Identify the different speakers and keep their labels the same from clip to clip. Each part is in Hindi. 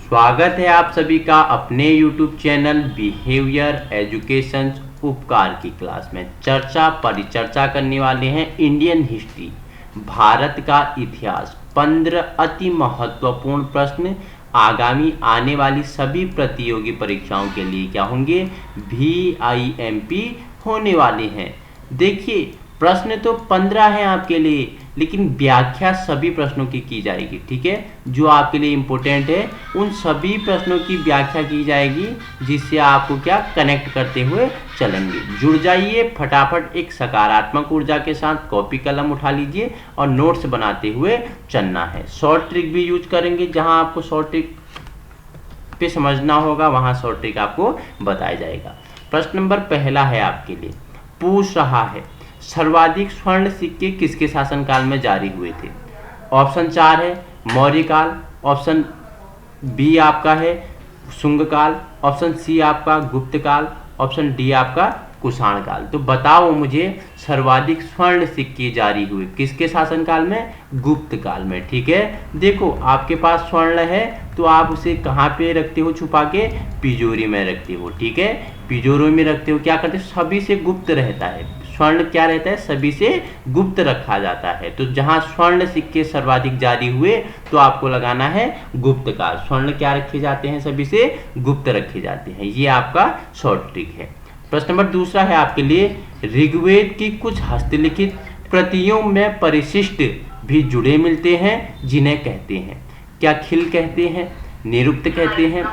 Speaker 1: स्वागत है आप सभी का अपने YouTube चैनल बिहेवियर एजुकेशन उपकार की क्लास में। परिचर्चा करने वाले हैं इंडियन हिस्ट्री, भारत का इतिहास। 15 अति महत्वपूर्ण प्रश्न आगामी आने वाली सभी प्रतियोगी परीक्षाओं के लिए क्या होंगे, VIMP होने वाले हैं। देखिए प्रश्न तो 15 हैं आपके लिए, लेकिन व्याख्या सभी प्रश्नों की जाएगी। ठीक है, जो आपके लिए इम्पोर्टेंट है उन सभी प्रश्नों की व्याख्या की जाएगी, जिससे आपको क्या कनेक्ट करते हुए चलेंगे। जुड़ जाइए फटाफट, एक सकारात्मक ऊर्जा के साथ कॉपी कलम उठा लीजिए और नोट्स बनाते हुए चलना है। शॉर्ट ट्रिक भी यूज करेंगे, जहां आपको शॉर्ट ट्रिक पे समझना होगा वहां शॉर्ट ट्रिक आपको बताया जाएगा। प्रश्न नंबर पहला है आपके लिए, पूछ रहा है सर्वाधिक स्वर्ण सिक्के किसके शासनकाल में जारी हुए थे। ऑप्शन 4 है मौर्य काल, ऑप्शन बी आपका है शुंग काल, ऑप्शन सी आपका गुप्त काल, ऑप्शन डी आपका कुषाण काल। तो बताओ मुझे सर्वाधिक स्वर्ण सिक्के जारी हुए किसके शासनकाल में, गुप्त काल में। ठीक है, देखो आपके पास स्वर्ण है तो आप उसे कहाँ पे रखते हो, छुपा के तिजोरी में रखते हो। ठीक है, तिजोरी में रखते हो, क्या करते हो, सभी से गुप्त रहता है। स्वर्ण क्या रहता है, सभी से गुप्त रखा जाता है। तो जहां स्वर्ण सिक्के सर्वाधिक जारी हुए तो आपको लगाना है गुप्त काल। स्वर्ण क्या रखे जाते हैं, सभी से गुप्त रखे जाते हैं। ये आपका शॉर्ट ट्रिक है। प्रश्न नंबर दूसरा है आपके लिए, ऋग्वेद की कुछ हस्तलिखित प्रतियों में परिशिष्ट भी जुड़े मिलते हैं, जिन्हें कहते हैं क्या, खिल कहते हैं, निरुक्त कहते हैं,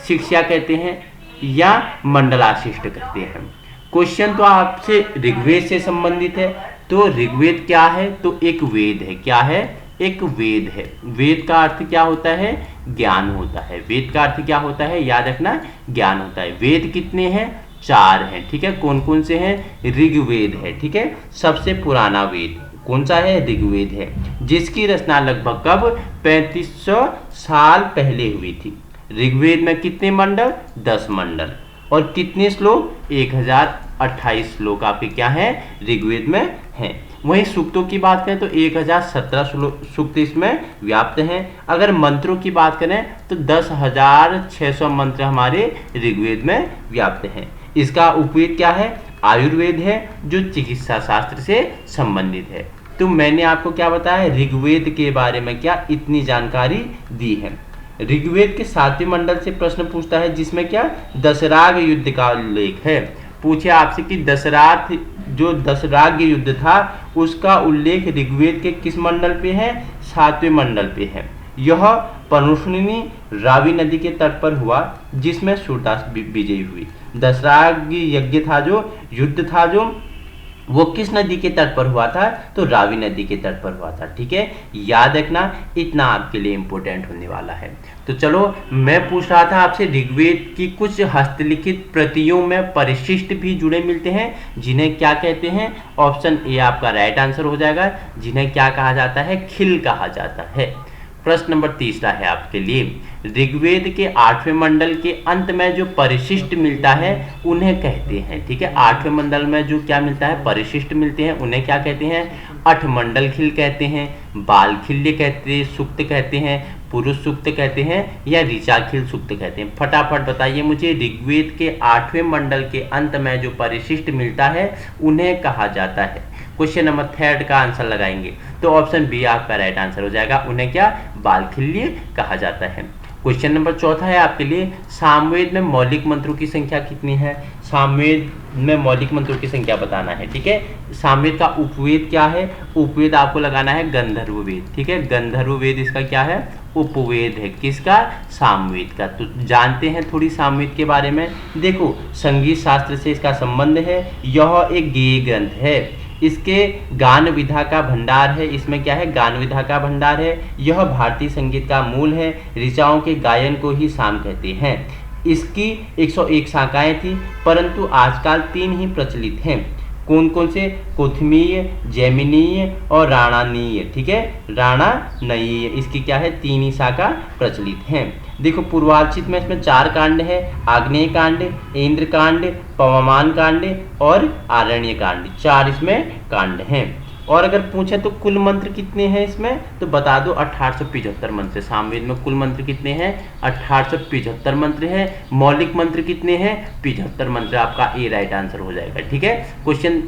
Speaker 1: शिक्षा कहते हैं या मंडलाशिष्ट कहते हैं। क्वेश्चन तो आपसे ऋग्वेद से संबंधित है। तो ऋग्वेद क्या है, तो एक वेद है। क्या है, एक वेद है। वेद का अर्थ क्या होता है, ज्ञान होता है। वेद का अर्थ क्या होता है, याद रखना, ज्ञान होता है। वेद कितने हैं, 4 हैं। ठीक है, कौन कौन से हैं, ऋग्वेद है। ठीक है, सबसे पुराना वेद कौन सा है, ऋग्वेद है, जिसकी रचना लगभग कब 3500 साल पहले हुई थी। ऋग्वेद में कितने मंडल, 10 मंडल, और कितने श्लोक, 1028 श्लोक आपके क्या है, ऋग्वेद में हैं। वहीं सूक्तों की बात करें तो 1017 सूक्त इसमें व्याप्त हैं। अगर मंत्रों की बात करें तो 10,600 मंत्र हमारे ऋग्वेद में व्याप्त हैं। इसका उपवेद क्या है, आयुर्वेद है, जो चिकित्सा शास्त्र से संबंधित है। तो मैंने आपको क्या बताया, ऋग्वेद के बारे में क्या इतनी जानकारी दी है। ऋग्वेद के 7वें मंडल से प्रश्न पूछता है, जिसमें क्या दशराग युद्ध का उल्लेख है। पूछे आपसे कि दशराग युद्ध था, उसका उल्लेख ऋग्वेद के किस मंडल पे है, 7वें मंडल पे है। यह पनुष्णिनी रावी नदी के तट पर हुआ, जिसमें सूरदास विजयी हुई। दशराग यज्ञ था, जो युद्ध था, जो वो किस नदी के तट पर हुआ था, तो रावी नदी के तट पर हुआ था। ठीक है, याद रखना, इतना आपके लिए इंपॉर्टेंट होने वाला है। तो चलो, मैं पूछ रहा था आपसे, ऋग्वेद की कुछ हस्तलिखित प्रतियों में परिशिष्ट भी जुड़े मिलते हैं, जिन्हें क्या कहते हैं। ऑप्शन ए आपका राइट आंसर हो जाएगा, जिन्हें क्या कहा जाता है, खिल कहा जाता है। प्रश्न नंबर तीसरा है आपके लिए, ऋग्वेद के 8वें मंडल के अंत में जो परिशिष्ट मिलता है उन्हें कहते हैं। ठीक है, 8वें मंडल में जो क्या मिलता है, परिशिष्ट मिलते हैं, उन्हें क्या कहते हैं, अठमंडल खिल कहते हैं, बाल खिल्य कहते हैं, सूक्त कहते हैं, पुरुष सूक्त कहते हैं, या ऋचा खिल सूक्त कहते हैं। फटाफट बताइए मुझे, ऋग्वेद के 8वें मंडल के अंत में जो परिशिष्ट मिलता है उन्हें कहा जाता है। क्वेश्चन नंबर 3 का आंसर लगाएंगे तो ऑप्शन बी आपका राइट आंसर हो जाएगा, उन्हें क्या, बालखिल्य कहा जाता है। क्वेश्चन नंबर 4 है आपके लिए, सामवेद में मौलिक मंत्रों की संख्या कितनी है। सामवेद में मौलिक मंत्रों की संख्या बताना है। ठीक है, सामवेद का उपवेद क्या है, उपवेद आपको लगाना है गंधर्व वेद। ठीक है, गंधर्व वेद इसका क्या है, उपवेद है, किसका, सामवेद का। तो जानते हैं थोड़ी सामवेद के बारे में। देखो, संगीत शास्त्र से इसका संबंध है, यह एक गेय ग्रंथ है, इसके गान विधा का भंडार है। इसमें क्या है, गान विधा का भंडार है। यह भारतीय संगीत का मूल है। ऋचाओं के गायन को ही साम कहते हैं। इसकी 101 शाखाएं थी, परंतु आजकल 3 ही प्रचलित हैं। कौन कौन से, कोथमीय, जैमिनीय और राणानीय। ठीक है, राणानीय, इसकी क्या है, 3 ही शाखा प्रचलित हैं। देखो पूर्वार्चित में इसमें 4 कांड है, आग्नेय कांड, इंद्र कांड, पवमान कांड और आरण्य कांड, 4 इसमें कांड हैं। और अगर पूछे तो कुल मंत्र कितने हैं इसमें, तो बता दो 1875 मंत्र। सामवेद में कुल मंत्र कितने हैं, 1875 मंत्र है। मौलिक मंत्र कितने हैं, 75 मंत्र। आपका ए राइट आंसर हो जाएगा। ठीक है, क्वेश्चन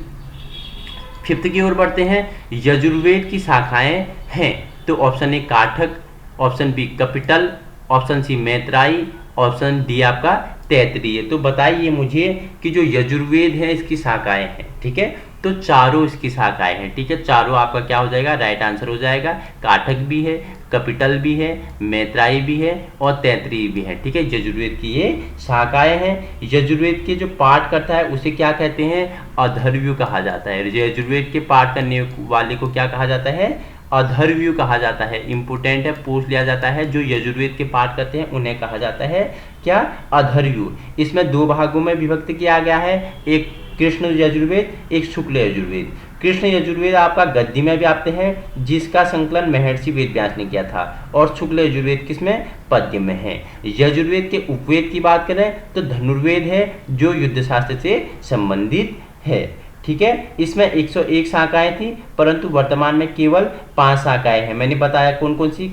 Speaker 1: 5th की ओर बढ़ते हैं। यजुर्वेद की शाखाएं हैं, तो option A Kathaka, option B कपिटल, ऑप्शन सी मैत्राई, ऑप्शन डी आपका तैतरीय। तो बताइए मुझे कि जो यजुर्वेद है इसकी शाखाएं हैं, ठीक है, तो चारों इसकी शाखाएं हैं। ठीक है, चारों आपका क्या हो जाएगा, राइट आंसर हो जाएगा। काठक भी है, कपिटल भी है, मैत्राई भी है और तैतरीय भी है। ठीक है, यजुर्वेद की ये शाखाएं हैं। यजुर्वेद के जो पाठ करता है उसे क्या कहते हैं, अधर्व्यु कहा जाता है। यजुर्वेद के पाठ करने वाले को क्या कहा जाता है, अधर्व्यु कहा जाता है। इंपोर्टेंट है, पूछ लिया जाता है। जो यजुर्वेद के पाठ करते हैं उन्हें कहा जाता है क्या, अधर्व्यु। इसमें 2 भागों में विभक्त किया गया है, एक कृष्ण यजुर्वेद, एक शुक्ल यजुर्वेद। कृष्ण यजुर्वेद आपका गद्य में व्याप्त है, जिसका संकलन महर्षि वेदव्यास ने किया था, और शुक्ल यजुर्वेद किसमें, पद्य में है। यजुर्वेद के उपवेद की बात करें तो धनुर्वेद है, जो युद्ध शास्त्र से संबंधित है। ठीक है, इसमें 101 शाखाएं थी, परंतु वर्तमान में केवल 5 शाखाएं हैं। मैंने बताया कौन कौन सी,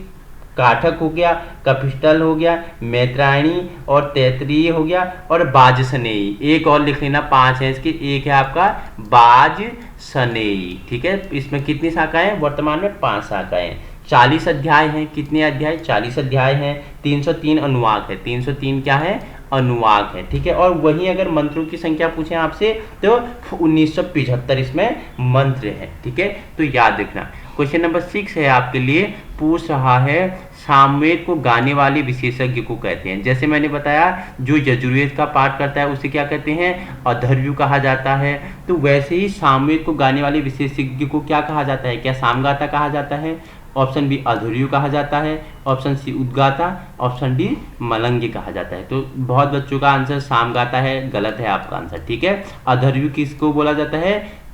Speaker 1: काठक हो गया, कपिटल हो गया, मैत्रायणी और तैतरीय हो गया, और बाजसनेयी। एक और लिख लेना, 5 है इसकी। एक है आपका बाजसनेयी। ठीक है, इसमें कितनी शाखाएं, वर्तमान में 5 शाखाएं। 40 अध्याय हैं। कितने अध्याय, 40 अध्याय हैं। 303 अनुवाक है। 303 क्या है, अनुवाक है। ठीक है, और वहीं अगर मंत्रों की संख्या पूछें आपसे तो 1975 इसमें मंत्र है। ठीक है, तो याद रखना। क्वेश्चन नंबर 6 है आपके लिए, पूछ रहा है सामवेद को गाने वाले विशेषज्ञ को कहते हैं। जैसे मैंने बताया, जो यजुर्वेद का पाठ करता है उसे क्या कहते हैं, अधर्व्यु कहा जाता है। तो वैसे ही सामवेद को गाने वाले विशेषज्ञ को क्या कहा जाता है, क्या सामगाता कहा जाता है, ऑप्शन बी अधर्व्यु कहा जाता है, option C Udgata, option D मलंगी कहा जाता है। तो बहुत बच्चों का आंसर सामगाता है, गलत है आपका आंसर। ठीक है, अधर्व्यु किसको बोला जाता है,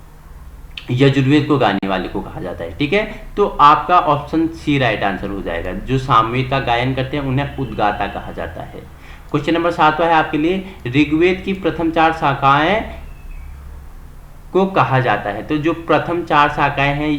Speaker 1: यजुर्वेद को गाने वाले को कहा जाता है। ठीक है, तो आपका ऑप्शन सी राइट आंसर हो जाएगा। जो सामवेद का गायन करते हैं उन्हें उद्गाता कहा जाता है। क्वेश्चन नंबर 7 है आपके लिए, ऋग्वेद की प्रथम 4 शाखाएं को कहा जाता है। तो जो प्रथम 4 शाखाएं हैं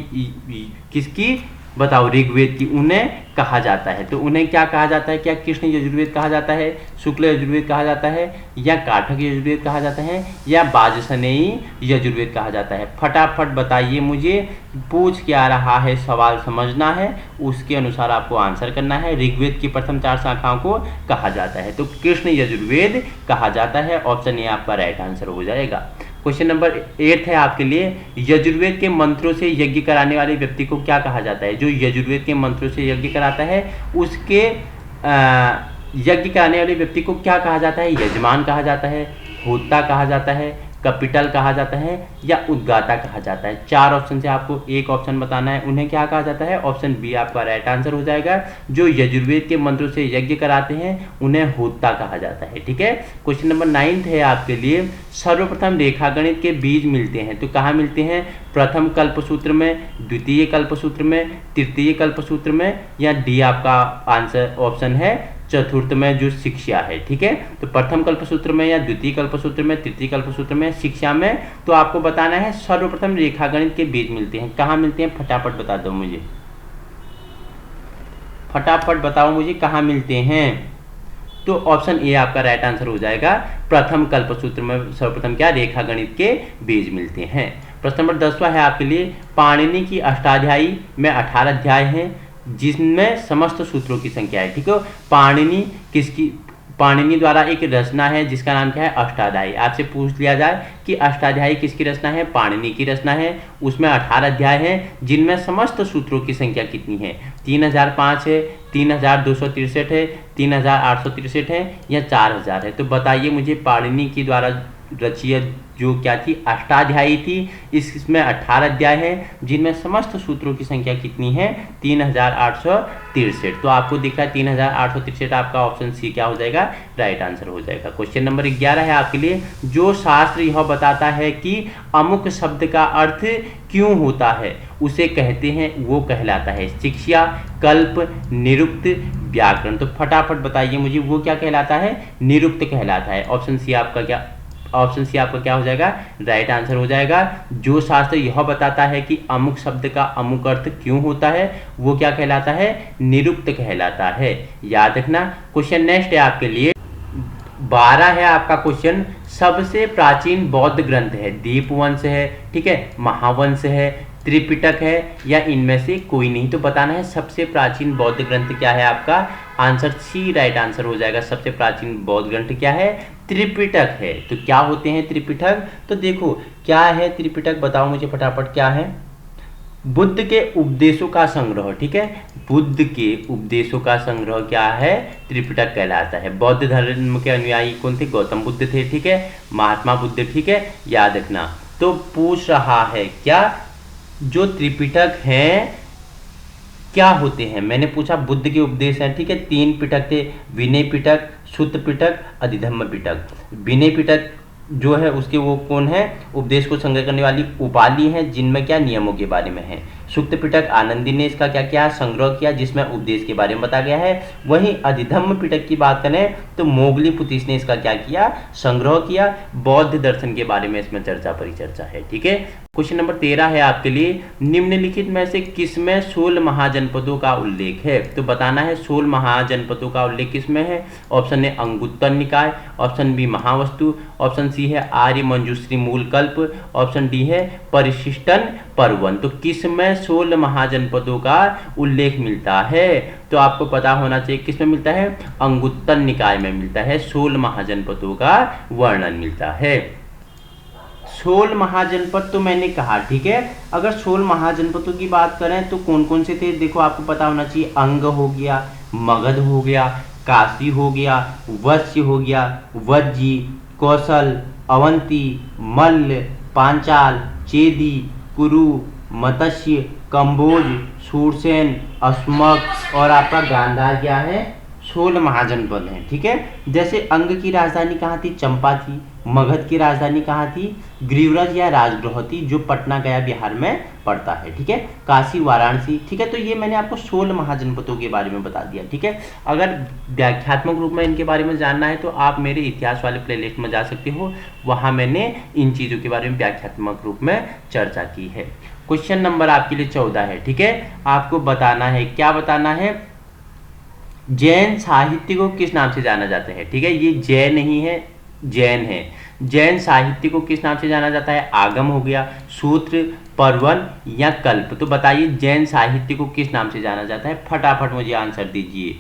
Speaker 1: किसकी, बताओ, ऋग्वेद की, उन्हें कहा जाता है। तो उन्हें क्या कहा जाता है, क्या कृष्ण यजुर्वेद कहा जाता है, शुक्ल यजुर्वेद कहा जाता है, या काठक यजुर्वेद कहा जाता है, या बाजसनेयी यजुर्वेद कहा जाता है। फटाफट बताइए मुझे, पूछ क्या रहा है, सवाल समझना है, उसके अनुसार आपको आंसर करना है। ऋग्वेद की प्रथम 4 शाखाओं को कहा जाता है, तो कृष्ण यजुर्वेद कहा जाता है। ऑप्शन ए आपका राइट आंसर हो जाएगा। क्वेश्चन नंबर 8 है आपके लिए, यजुर्वेद के मंत्रों से यज्ञ कराने वाले व्यक्ति को क्या कहा जाता है। जो यजुर्वेद के मंत्रों से यज्ञ कराता है उसके यज्ञ कराने वाले व्यक्ति को क्या कहा जाता है, यजमान कहा जाता है, होता कहा जाता है, कपिटल कहा जाता है, या उद्गाता कहा जाता है। 4 ऑप्शन से आपको एक ऑप्शन बताना है, उन्हें क्या कहा जाता है, ऑप्शन बी आपका राइट आंसर हो जाएगा। जो यजुर्वेद के मंत्रों से यज्ञ कराते हैं उन्हें होता कहा जाता है। ठीक है, क्वेश्चन नंबर 9 है आपके लिए, सर्वप्रथम रेखागणित के बीज मिलते हैं, तो कहाँ मिलते हैं, प्रथम कल्पसूत्र में, द्वितीय कल्पसूत्र में, तृतीय कल्पसूत्र में, या डी आपका आंसर ऑप्शन है चतुर्थ में, जो शिक्षा है। ठीक है, तो प्रथम कल्पसूत्र में, या द्वितीय कल्पसूत्र में, तृतीय कल्पसूत्र में, शिक्षा में। तो आपको बताना है सर्वप्रथम रेखागणित के बीज मिलते हैं, कहाँ मिलते हैं, फटाफट बता दो मुझे, फटाफट बताओ मुझे कहाँ मिलते हैं। तो ऑप्शन ए आपका राइट आंसर हो जाएगा, प्रथम कल्पसूत्र में सर्वप्रथम क्या, रेखागणित के बीज मिलते हैं। प्रश्न नंबर 10वां है आपके लिए, पाणिनि की अष्टाध्यायी में 18 अध्याय हैं, जिसमें समस्त सूत्रों की संख्या है। ठीक है, पाणिनि किसकी, पाणिनि द्वारा एक रचना है जिसका नाम क्या है, अष्टाध्यायी। आपसे पूछ लिया जाए कि अष्टाध्यायी किसकी रचना है, पाणिनि की रचना है। उसमें 18 अध्याय हैं, जिनमें समस्त सूत्रों की संख्या कितनी है, 3005 है, 3263 है, 3863 है, या 4000 है। तो बताइए मुझे, पाणिनि की द्वारा रचित जो क्या थी, अष्टाध्यायी थी, इसमें 18 अध्याय हैं, जिनमें समस्त सूत्रों की संख्या कितनी है, 3863। तो आपको दिख रहा है 3863, आपका ऑप्शन सी क्या हो जाएगा, राइट आंसर हो जाएगा। क्वेश्चन नंबर 11 है आपके लिए, जो शास्त्र यह बताता है कि अमुक शब्द का अर्थ क्यों होता है, उसे कहते हैं, वो कहलाता है शिक्षा, कल्प, निरुक्त, व्याकरण। तो फटाफट बताइए मुझे, वो क्या कहलाता है, निरुक्त कहलाता है। ऑप्शन सी आपका क्या ऑप्शन सी आपका क्या हो जाएगा, राइट आंसर हो जाएगा। जो शास्त्र यह बताता है कि अमुक शब्द का अमुक अर्थ क्यों होता है वो क्या कहलाता है, निरुक्त कहलाता है। याद रखना। क्वेश्चन नेक्स्ट है आपके लिए 12 है आपका क्वेश्चन। सबसे प्राचीन बौद्ध ग्रंथ है, दीपवंश है, ठीक है, महावंश है, त्रिपिटक है या इनमें से कोई नहीं। तो बताना है सबसे प्राचीन बौद्ध ग्रंथ क्या है आपका, आंसर सी राइट आंसर हो जाएगा। सबसे प्राचीन बौद्ध ग्रंथ क्या है, त्रिपिटक है। तो क्या होते हैं त्रिपिटक, तो देखो क्या है त्रिपिटक, बताओ मुझे फटाफट क्या है। बुद्ध के उपदेशों का संग्रह, ठीक है, बुद्ध के उपदेशों का संग्रह क्या है, त्रिपिटक कहलाता है। बौद्ध धर्म के अनुयायी कौन थे, गौतम बुद्ध थे, ठीक है, महात्मा बुद्ध, ठीक है, याद रखना। तो पूछ रहा है क्या, जो त्रिपिटक हैं क्या होते हैं, मैंने पूछा बुद्ध के उपदेश हैं, ठीक है, 3 पिटक थे, विनय पिटक, सुत्त पिटक, अधिधम्म पिटक। विनय पिटक जो है उसके वो कौन है, उपदेश को संग्रह करने वाली उपाली हैं जिनमें क्या नियमों के बारे में है। सुक्त पिटक आनंदी ने इसका क्या किया, संग्रह किया, जिसमें उपदेश के बारे में बताया गया है। वहीं अधिधम्म पिटक की बात करें तो मोगली पुतिस ने इसका क्या किया, संग्रह किया। बौद्ध दर्शन के बारे में इसमें चर्चा परिचर्चा है, ठीक है। क्वेश्चन नंबर 13 है आपके लिए, निम्नलिखित में से किसमें 16 महाजनपदों का उल्लेख है। तो बताना है 16 महाजनपदों का उल्लेख किसमें है। ऑप्शन ए अंगुत्तर निकाय, ऑप्शन बी महावस्तु, ऑप्शन सी है आर्य मंजूश्री मूलकल्प, ऑप्शन डी है परिशिष्टन पर्वन। तो किसमें 16 महाजनपदों का उल्लेख मिलता है, तो आपको पता होना चाहिए किसमें मिलता है, अंगुत्तर निकाय में मिलता है, 16 महाजनपदों का वर्णन मिलता है। 16 महाजनपद तो मैंने कहा, ठीक है। अगर 16 महाजनपदों की बात करें तो कौन कौन से थे, देखो आपको पता होना चाहिए, अंग हो गया, मगध हो गया, काशी हो गया, वत्स्य हो गया, वज्जी, कौशल, अवंती, मल्ल, पांचाल, चेदी, कुरु, मत्स्य, कंबोज, शूरसेन, अस्मक और आपका गांधार क्या है, 16 महाजनपद हैं, ठीक है। जैसे अंग की राजधानी कहाँ थी, चंपा थी। मगध की राजधानी कहाँ थी, ग्रीवराज या राजगृह थी, जो पटना गया बिहार में पड़ता है, ठीक है। काशी, वाराणसी, ठीक है। तो ये मैंने आपको 16 महाजनपदों के बारे में बता दिया, ठीक है। अगर व्याख्यात्मक रूप में इनके बारे में जानना है तो आप मेरे इतिहास वाले प्लेलिस्ट में जा सकते हो, वहाँ मैंने इन चीज़ों के बारे में व्याख्यात्मक रूप में चर्चा की है। क्वेश्चन नंबर आपके लिए 14 है, ठीक है। आपको बताना है, क्या बताना है, जैन साहित्य को किस नाम से जाना जाता है, ठीक है। ये जैन नहीं है, जैन है। जैन साहित्य को किस नाम से जाना जाता है, आगम हो गया, सूत्र, पर्वन या कल्प। तो बताइए जैन साहित्य को किस नाम से जाना जाता है, फटाफट मुझे आंसर दीजिए।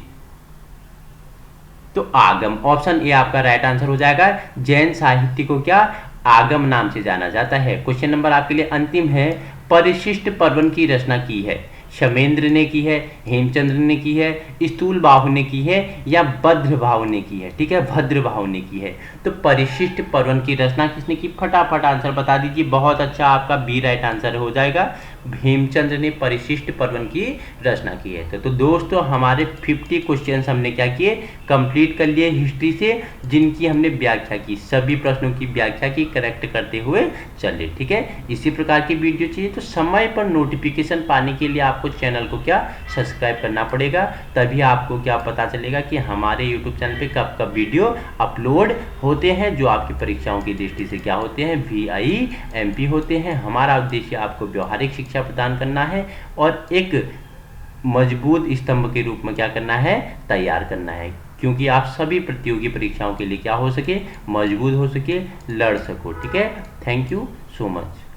Speaker 1: तो आगम, ऑप्शन ए आपका राइट आंसर हो जाएगा। जैन साहित्य को क्या, आगम नाम से जाना जाता है। क्वेश्चन नंबर आपके लिए अंतिम है, परिशिष्ट पर्वन की रचना की है, शमेंद्र ने की है, हेमचंद्र ने की है, स्थूल बाहु ने की है या भद्रबाहु ने की है, ठीक है, भद्रबाहु ने की है। तो परिशिष्ट पर्वन की रचना किसने की, फटाफट आंसर बता दीजिए। बहुत अच्छा, आपका बी राइट आंसर हो जाएगा, हेमचंद्र ने परिशिष्ट पर्वन की रचना की है। तो दोस्तों हमारे 50 क्वेश्चंस हमने क्या किए, कंप्लीट कर लिए हिस्ट्री से, जिनकी हमने व्याख्या की, सभी प्रश्नों की व्याख्या की, करेक्ट करते हुए चले, ठीक है। इसी प्रकार की वीडियो चाहिए तो समय पर नोटिफिकेशन पाने के लिए आपको चैनल को क्या सब्सक्राइब करना पड़ेगा, तभी आपको क्या पता चलेगा कि हमारे यूट्यूब चैनल पे कब कब वीडियो अपलोड होते हैं, जो आपकी परीक्षाओं की दृष्टि से क्या होते हैं, VIMP होते हैं। हमारा उद्देश्य आपको व्यवहारिक शिक्षा प्रदान करना है और एक मजबूत स्तंभ के रूप में क्या करना है, तैयार करना है, क्योंकि आप सभी प्रतियोगी परीक्षाओं के लिए क्या हो सके, मजबूत हो सके, लड़ सको, ठीक है। Thank you so much.